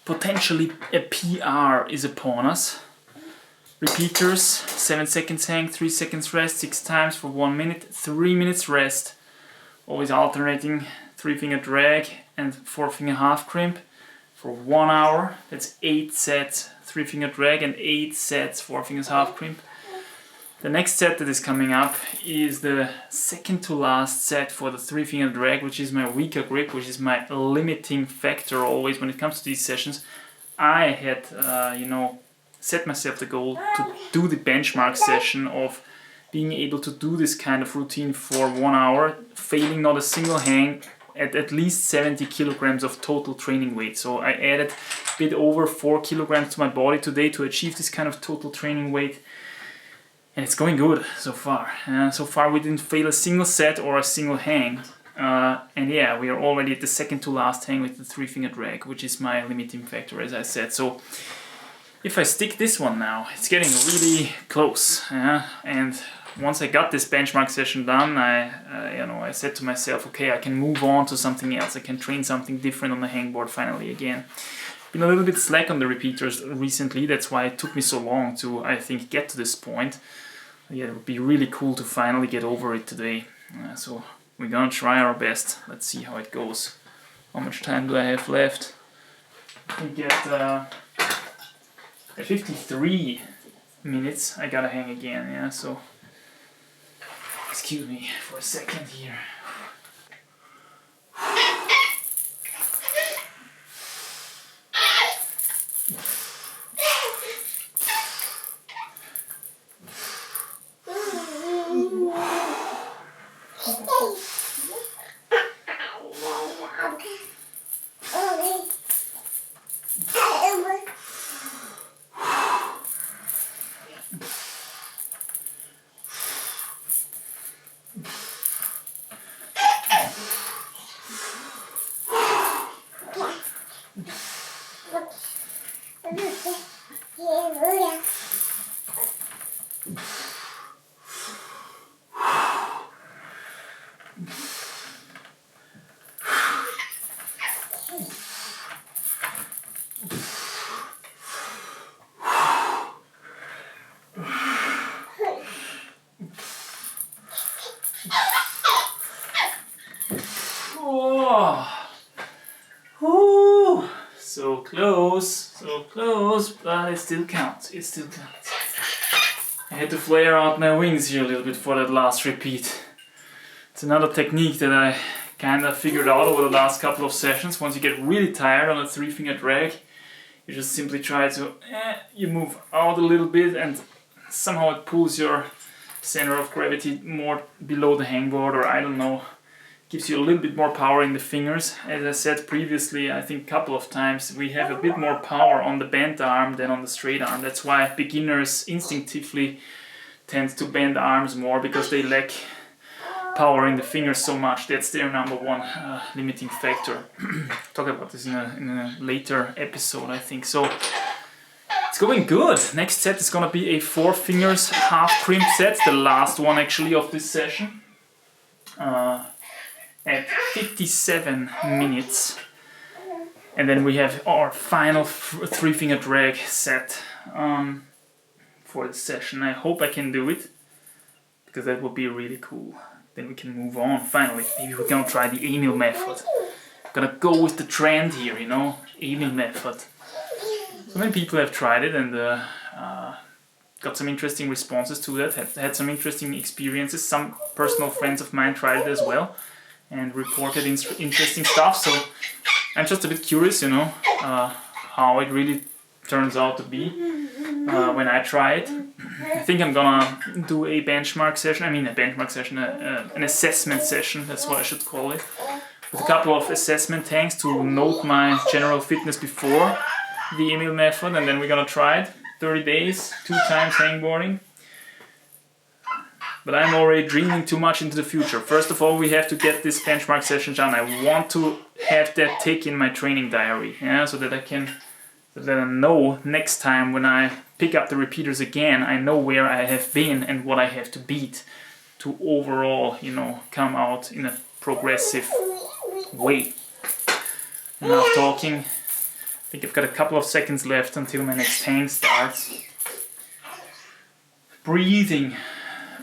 potentially a PR is upon us. Repeaters, 7 seconds hang, 3 seconds rest, 6 times for 1 minute, 3 minutes rest. Always alternating 3-finger drag and 4-finger half crimp for 1 hour. That's 8 sets 3-finger drag and 8 sets 4 fingers half crimp. The next set that is coming up is the second to last set for the 3-finger drag, which is my weaker grip, which is my limiting factor always when it comes to these sessions. I had, set myself the goal to do the benchmark session of being able to do this kind of routine for 1 hour, failing not a single hang at least 70 kilograms of total training weight. So I added a bit over 4 kilograms to my body today to achieve this kind of total training weight. And it's going good so far. So far we didn't fail a single set or a single hang. And yeah, we are already at the second to last hang with the 3-finger drag, which is my limiting factor, as I said. So if I stick this one now, it's getting really close. And once I got this benchmark session done, I said to myself, okay, I can move on to something else. I can train something different on the hangboard finally again. Been a little bit slack on the repeaters recently. That's why it took me so long to, I think, get to this point. Yeah, it would be really cool to finally get over it today. So we're gonna try our best. Let's see how it goes. How much time do I have left? We get 53 minutes. I gotta hang again, yeah, so excuse me for a second here. So close, but it still counts, I had to flare out my wings here a little bit for that last repeat. It's another technique that I kind of figured out over the last couple of sessions. Once you get really tired on a 3-finger drag, you just simply try to, you move out a little bit and somehow it pulls your center of gravity more below the hangboard, or I don't know, gives you a little bit more power in the fingers. As I said previously, I think a couple of times, we have a bit more power on the bent arm than on the straight arm. That's why beginners instinctively tend to bend arms more, because they lack power in the fingers so much. That's their number one limiting factor. Talk about this in a later episode, I think. So it's going good. Next set is gonna be a 4 fingers half crimp set, the last one actually of this session. At 57 minutes, and then we have our final 3-finger drag set for the session. I hope I can do it, because that would be really cool. Then we can move on finally. Maybe we're gonna try the Emil method. Gonna go with the trend here, Emil method. So many people have tried it and got some interesting responses to that, had some interesting experiences. Some personal friends of mine tried it as well and reported interesting stuff, so I'm just a bit curious, how it really turns out to be when I try it. I think I'm gonna do a benchmark session, an assessment session, that's what I should call it, with a couple of assessment tanks to note my general fitness before the Emil method, and then we're gonna try it, 30 days, 2 times hangboarding. But I'm already dreaming too much into the future. First of all, we have to get this benchmark session done. I want to have that tick in my training diary, so that I know next time when I pick up the repeaters again, I know where I have been and what I have to beat to overall, come out in a progressive way. Enough talking. think I've got a couple of seconds left until my next hang starts. Breathing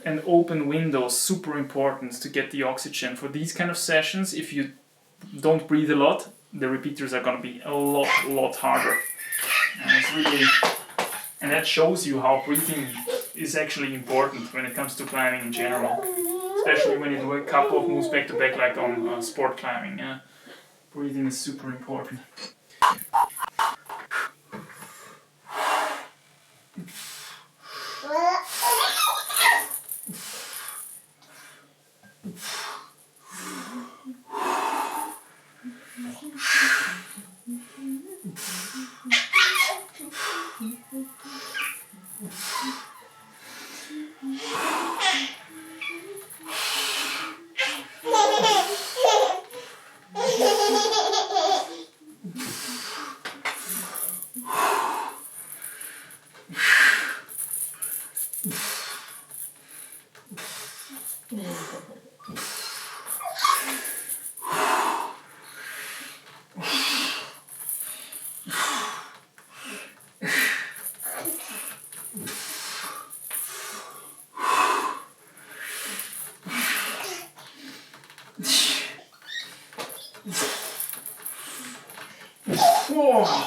and open windows, super important to get the oxygen. For these kind of sessions, if you don't breathe a lot, the repeaters are going to be a lot harder. And that shows you how breathing is actually important when it comes to climbing in general. Especially when you do a couple of moves back to back like on sport climbing. Breathing is super important.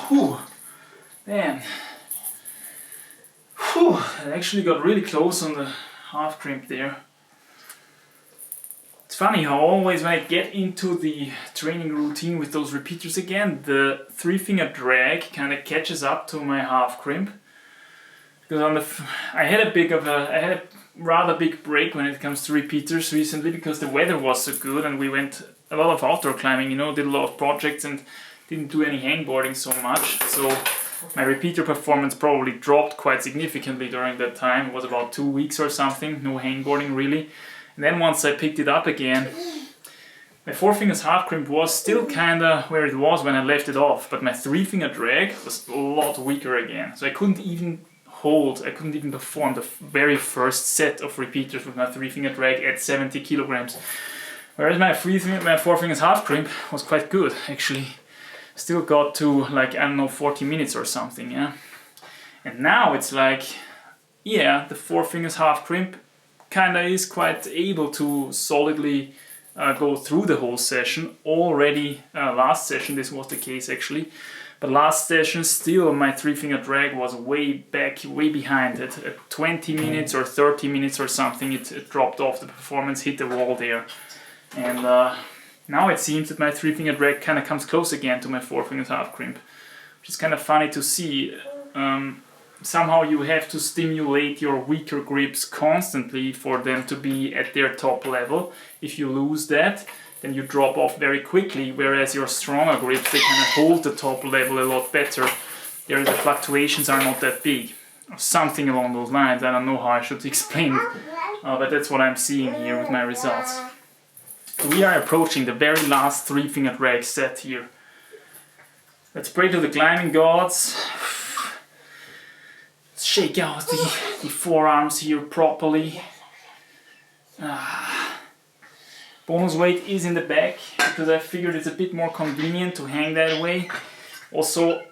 Whoa, man. I actually got really close on the half crimp there. It's funny how always when I get into the training routine with those repeaters again, the 3-finger drag kind of catches up to my half crimp. Because I had a rather big break when it comes to repeaters recently because the weather was so good and we went a lot of outdoor climbing, you know, did a lot of projects and didn't do any hangboarding so much. So my repeater performance probably dropped quite significantly during that time. It was about 2 weeks or something, no hangboarding really. And then once I picked it up again, my 4-fingers half crimp was still kinda where it was when I left it off, but my 3-finger drag was a lot weaker again. So I couldn't even perform the very first set of repeaters with my 3-finger drag at 70 kilograms. Whereas my 4-fingers half crimp was quite good, actually. Still got to like, I don't know, 40 minutes or something, yeah. And now it's like, yeah, the 4-fingers half crimp kinda is quite able to solidly go through the whole session. Already last session this was the case actually, but last session still my 3-finger drag was way back, way behind. At 20 minutes or 30 minutes or something it dropped off, the performance hit the wall there. And now it seems that my 3-finger drag kind of comes close again to my 4-fingers half crimp, which is kind of funny to see. Somehow you have to stimulate your weaker grips constantly for them to be at their top level. If you lose that, then you drop off very quickly, whereas your stronger grips, they kind of hold the top level a lot better. The fluctuations are not that big. Or something along those lines. I don't know how I should explain it, but that's what I'm seeing here with my results. So we are approaching the very last 3-finger drag set here. Let's pray to the climbing gods. Let's shake out the forearms here properly. Bonus weight is in the back because I figured it's a bit more convenient to hang that way. Also,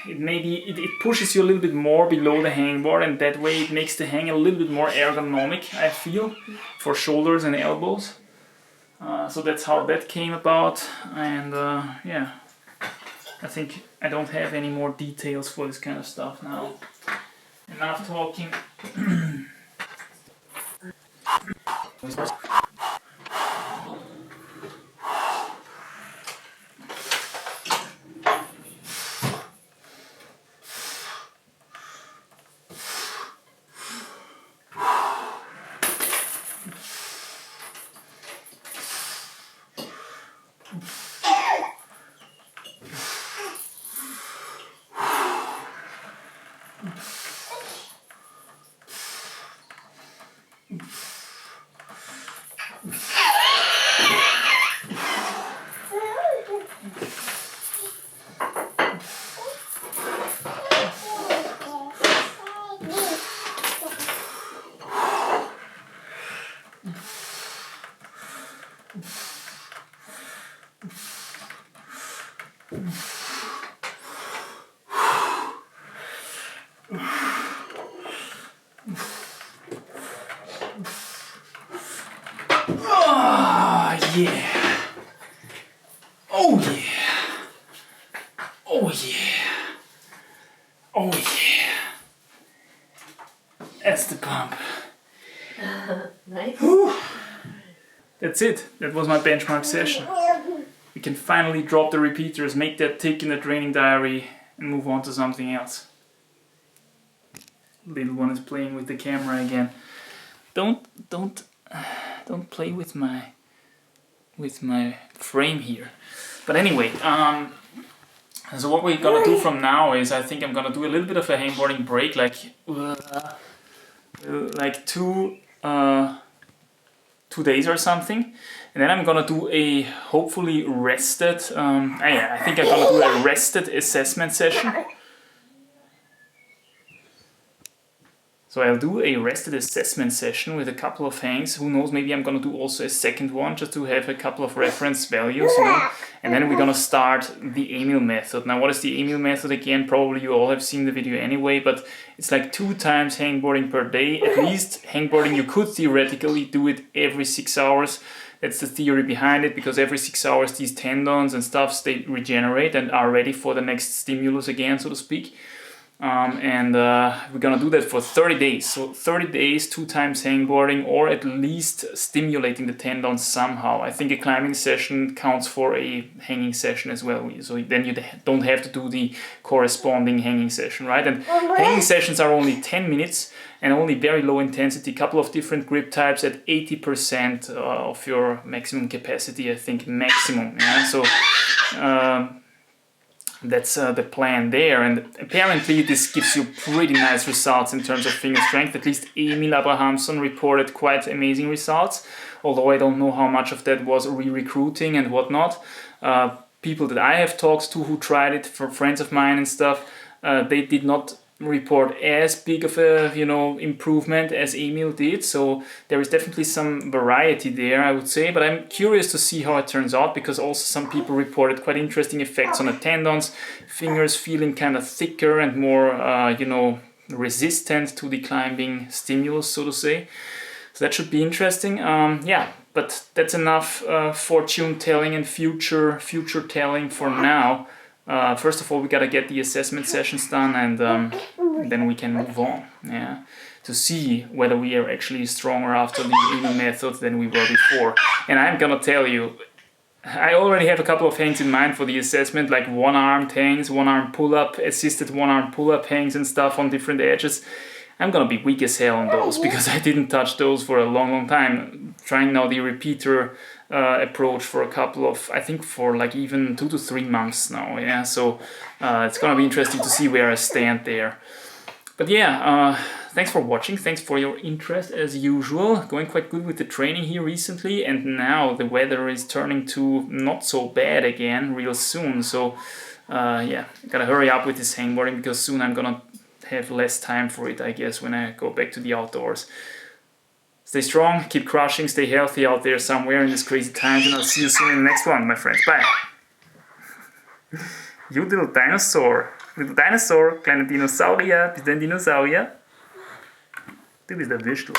it pushes you a little bit more below the hangboard, and that way it makes the hang a little bit more ergonomic, I feel, for shoulders and elbows. So that's how that came about, and yeah, I think I don't have any more details for this kind of stuff now. Enough talking. yeah. Oh yeah. Oh yeah. Oh yeah. That's the pump. Nice. Whew. That's it. That was my benchmark session. We can finally drop the repeaters, make that tick in the training diary, and move on to something else. Little one is playing with the camera again. Don't play with my frame here. But anyway, so what we're gonna do from now is I think I'm gonna do a little bit of a hangboarding break, like 2 days or something, and then I'm gonna do a hopefully rested. I think I'm gonna do a rested assessment session. So I'll do a rested assessment session with a couple of hangs. Who knows, maybe I'm gonna do also a second one just to have a couple of reference values, you know? And then we're gonna start the Emil method. Now what is the Emil method again? Probably you all have seen the video anyway, but it's like 2 times hangboarding per day. At least hangboarding, you could theoretically do it every 6 hours. That's the theory behind it, because every 6 hours these tendons and stuff, they regenerate and are ready for the next stimulus again, so to speak. We're gonna do that for 30 days. So 30 days, 2 times hangboarding, or at least stimulating the tendons somehow. I think a climbing session counts for a hanging session as well. So then you don't have to do the corresponding hanging session, right? And hanging sessions are only 10 minutes and only very low intensity, couple of different grip types at 80% of your maximum capacity, I think maximum. Yeah? So that's the plan there, and apparently this gives you pretty nice results in terms of finger strength. At least Emil Abrahamsson reported quite amazing results, although I don't know how much of that was re-recruiting and whatnot. People that I have talked to who tried it, for friends of mine and stuff, they did not report as big of a improvement as Emil did, so there is definitely some variety there, I would say. But I'm curious to see how it turns out, because also some people reported quite interesting effects on the tendons, fingers feeling kind of thicker and more resistant to the climbing stimulus, so to say. So that should be interesting. But that's enough fortune telling and future telling for now. First of all, we gotta get the assessment sessions done, and then we can move on, to see whether we are actually stronger after the Emil method than we were before. And I'm gonna tell you, I already have a couple of hangs in mind for the assessment, like one-armed hangs, one-arm pull-up, assisted one-arm pull-up hangs and stuff on different edges. I'm gonna be weak as hell on those, because I didn't touch those for a long time. Trying now the repeater approach for a couple of, I think for like even 2 to 3 months now, so it's gonna be interesting to see where I stand there. But thanks for watching, thanks for your interest as usual. Going quite good with the training here recently, and now the weather is turning to not so bad again real soon, so gotta hurry up with this hangboarding, because soon I'm gonna have less time for it, I guess, when I go back to the outdoors. Stay strong, keep crushing, stay healthy out there somewhere in these crazy times, and I'll see you soon in the next one, my friends. Bye! You little dinosaur, kleiner Dinosaurier, bist du ein Dinosaurier? Du bist ein Würstel.